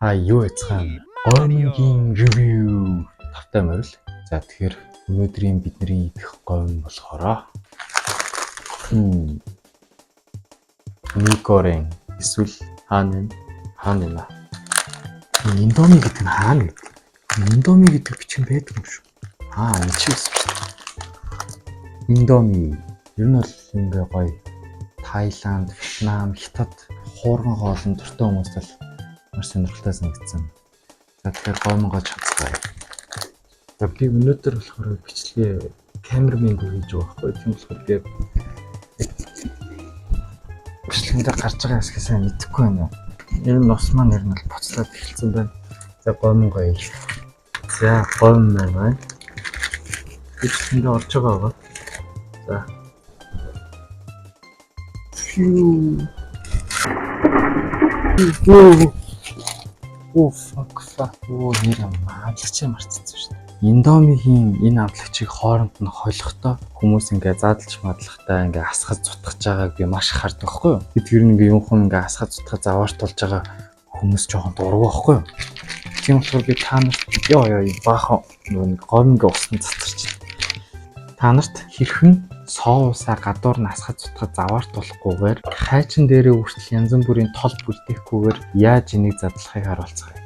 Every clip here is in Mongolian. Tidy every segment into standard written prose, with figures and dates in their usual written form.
Юу яцгаана? Гомгийн ревю тавтай морил. За тэгэхээр өнөөдрийн бидний идэх гом болохоор Микорен эсвэл хаана Индоми гэдэг нь хаана вэ? Индоми гэдэг бичин байдаг юм шүү. Үчигс. Индоми ер нь бол ингээ гоё Таиланд, Вьетнам, Хятад хуурган хоолн дуртай хүмүүст л маш сонирхолтой санагдсан. За тэгэхээр гомгоо чадцгаая. За би өнөөдөр болохоор бичлэгээ камермен хийж байгаа байхгүй. Тийм болохоор би бичлэгэнд гарч байгаа хэсгээ сайн мэдэхгүй байна. Ер нь ус маань ер нь бол буцлаад эхэлсэн байна. За гомгоо ий. За гом маань бичлэгэнд орж байгаа. За. Нэр амлагчаа марцсан шүү дээ. Индомигийн энэ амлагчийг хооронд нь холихдоо хүмүүс ингээ задлж мадлахтаа ингээ асгаж зутгаж байгааг би маш хардаг байхгүй юу? Би тэр ингээ юм хүн ингээ асгаж зутгаж заваарт болж байгаа хүмүүс жоохон дургу байхгүй юу? Тийм болохоор би та нарт баахан нэг гомгийн усны цацарч та нарт хэрхэн соусаа гадуур нь асгаж зутгаж заваарт болохгүйгээр хайчин дээрээ үртэл янз бүрийн тол бүлдэхгүйгээр яаж энийг задлахыг харуулцгаая.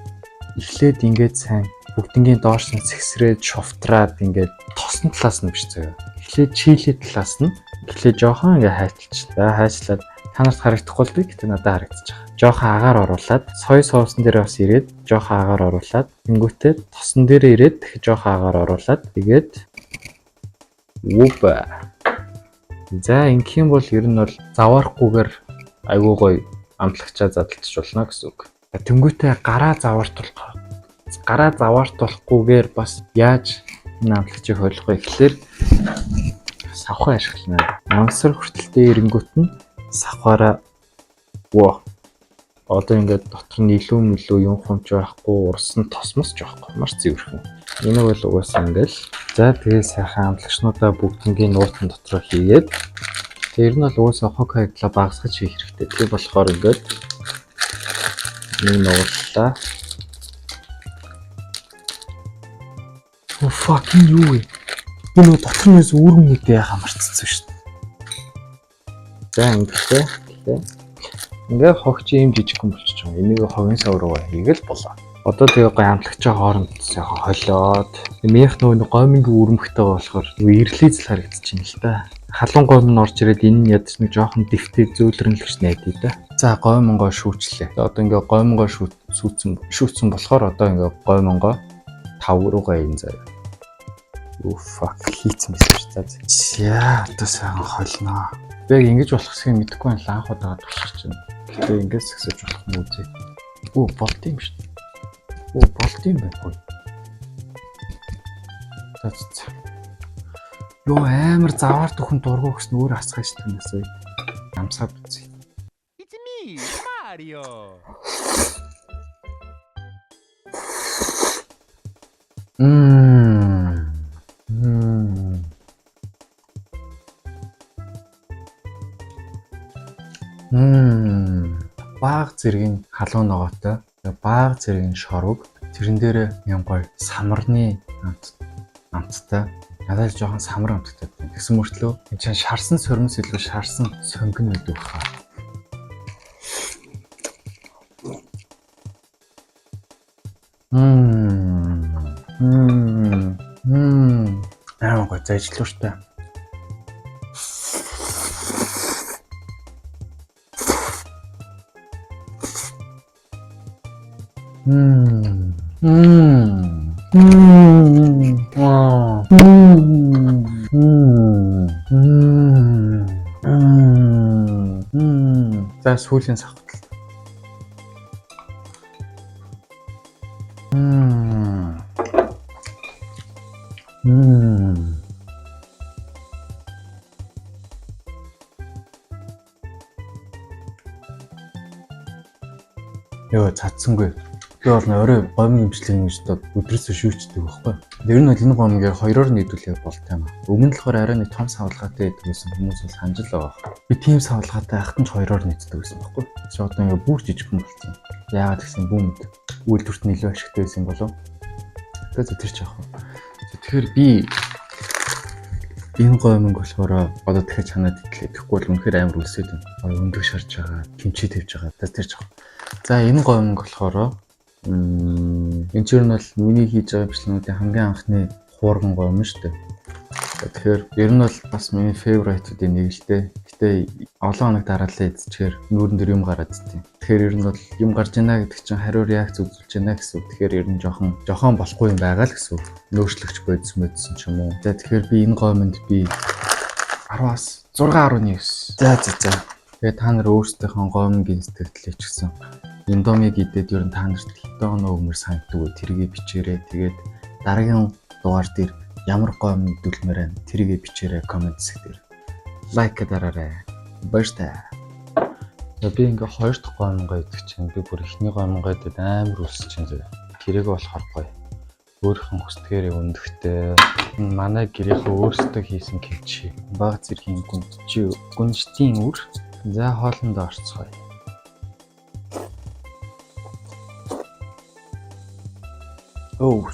Эхлээд ингээд сайн бүгднгийн доош нь цэгсрээд шуфтраад ингээд тосны талаас нь биш заяа. Эхлээд чили талаас нь эхлээд жоохон ингээд хайчлаад та нарт харагдахгүй л би гэтээ надад харагдаж байгаа. Жоохон агаар оруулаад сой суусан дээр бас ирээд жоохон агаар оруулаад тэнгүүтээ тосон дээр ирээд дахиж жоохон агаар оруулаад тэгээд За ингэх юм бол ер нь бол заваарахгүйгээр айгүй гоё амтлагчаа задлчих болно гэсэн үг. Тэнгүүтээ гараа заваартуулахгүйгээр бас яаж энэ амтлагчийг холих вэ гэхлээр савхаа ашиглана. Намсар хүртэлтэй ирэнгүүт нь савхаараа одоо ингээд дотор нь илүү юм хумч байхгүй урсан тосмос ч байхгүй маш зэвэрхэн. Энэ бол угаасаа ингээл за тэгээ сайхан амтлагчнуудаа бүгднгийн нуутан дотор хийгээд тэр нь бол угаасаа хог хайдлаа багасгаж хийх хэрэгтэй. Тэгээ болохоор ингээд нэг нуурлаа. Fucking юу вэ? Энэ дотор нь үүрэн нэгтэй яхаа марцсан шүү дээ. За ингээд ингээ хогч юм жижиг хүн болчих юм. Энийг хогийн сав руугаа хийгээл болоо. Одоо тэгээ гоё амтлагчаа хооронд яхаа холиод минийх нөгөө гомгийн үрмхтэй болохоор ирлийзл харагдчихээн л да. Халуун гом нь орж ирээд энэ нь ядч нэг жоохон дэвтэг зөөлрөнлөгч найдаа да. За гомгоо шүүчлээ. Одоо ингээ гомгоо шүүцсэн болохоор одоо ингээ гомгоо 5 руугаа ин заяа. Хийцэн байсан шүү дээ. За одоо сайн холноо. Би ингэж болох хэсгийг мэдэхгүй байна. Анх удаага туршиж байна. Тэгээ ингэж сэгсэж болох юм үзье. Болт юм шүү дээ. Болт юм байна. За. Амар заваар дөхөн дургу гэсэн өөр асгаж танаас үе. Амсаад үзье. It's me, Mario. Баг зэргийн халуун ногоотой, баг зэргийн шорог, тэрэн дээр юм гоё самарны амттай. Надад л жоохон самар амттай. Тэгсэн мөртлөө энэ чинь шарсан сөрмөс илүү шарсан сонгон байдаг хаа. Гоё зайчлуу штэ. За сүүлийн савхтал. Цацсангүй. Би бол орой гомгийн имжлэг гэж өдрөөсөө шүүчдэг байхгүй. Ер нь бол энэ гомгийг хоёроор нийлүүлэх болтой юм. Өмнө нь болохоор арай нэг том савлгаатай байдаг гэсэн хүмүүс бол санджил байгаа. Би тийм савлгаатай ахтан ч хоёроор нийцдэг гэсэн байхгүй. Чи одоо ингээ бүр жижиг хүн болсон. Яагаад гэсэн бүүмд. үйлдвэрт нь илүү ашигтай байсан болов. Тэгээд тэр ч яах вэ? Тэгэхээр би энэ гоминг болохоор одоо дахиад чанаад итгэхгүй бол үнэхээр амар үлсээд байна. Өндөг шарж байгаа, кимчи тавьж байгаа. Тэр ч яах вэ? За энэ гоминг болохоор энэ ч нь бол миний хийж байгаа бичлэгүүдийн хамгийн анхны хуурган гомин шүү дээ. Тэгэхээр ер нь бол бас миний фаворитуудын нэг л дээ. Гэтэ олон хоног дараалал эзчихээр нүүрэн дээр юм гараад ирсэн. Тэгэхээр ер нь бол юм гарч ийна гэдэг чинь хариу реакц үзүүлж байна гэсэн үг. Тэгэхээр ер нь жохон болохгүй юм байгаа л гэсэн үг. Нөөцлөгч бодсон ч юм уу. За тэгэхээр би энэ гоминд би 10-аас 6.9. За. Тэгээд та нар өөрсдийнхөө гомингийн сэтгэлдлийг ч гэсэн Индомиг идээд ер нь та нарт хэдэн оноо өмөр санагддаг вэ? Тэргээ бичээрэй. Тэгээд дараагийн дугаар дээр ямар гомин дүүлмээр байна? Тэргээ бичээрэй комент хэсгээр. Лайк дараарай. Баярлалаа. Би ингээ хоёр дахь гомингоо идэх чинь би бүр эхний гомингоо идээд амар үлсэж чинь. Тэрэг болохоор гоё. Өөрийнхөө хүсдгээрээ өндөхтэй. Манай гэрийнхээ өөрсдөө хийсэн кимчи. Баг зэргийн гүнжтийн үр. За хоолндоо орцгоё.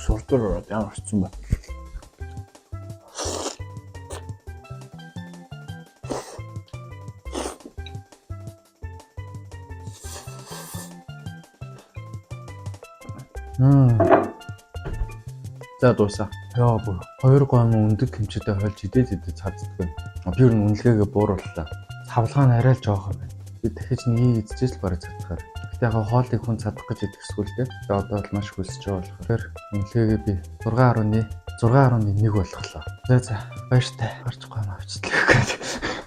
Суртар ямар орцсон бэ? За дуусаа. Яа бүр хоёр гомин өндөг кимчитэй хойлж идээд цааддаг. Би ер нь үнэлгээгээ буурууллаа. Савлгаа нь арай л жоох юм байна. Би дахиж нэг идчихэж л бараг цадахаар. Гэтэ яг хоолыг хүн цадах гэж идэх эсвэл тэ. Одоо бол маш хүлсэж байгаа болохоор үнэлгээгээ би 6.1 болголоо. За баяртай. Гарч гомин авчихлаа.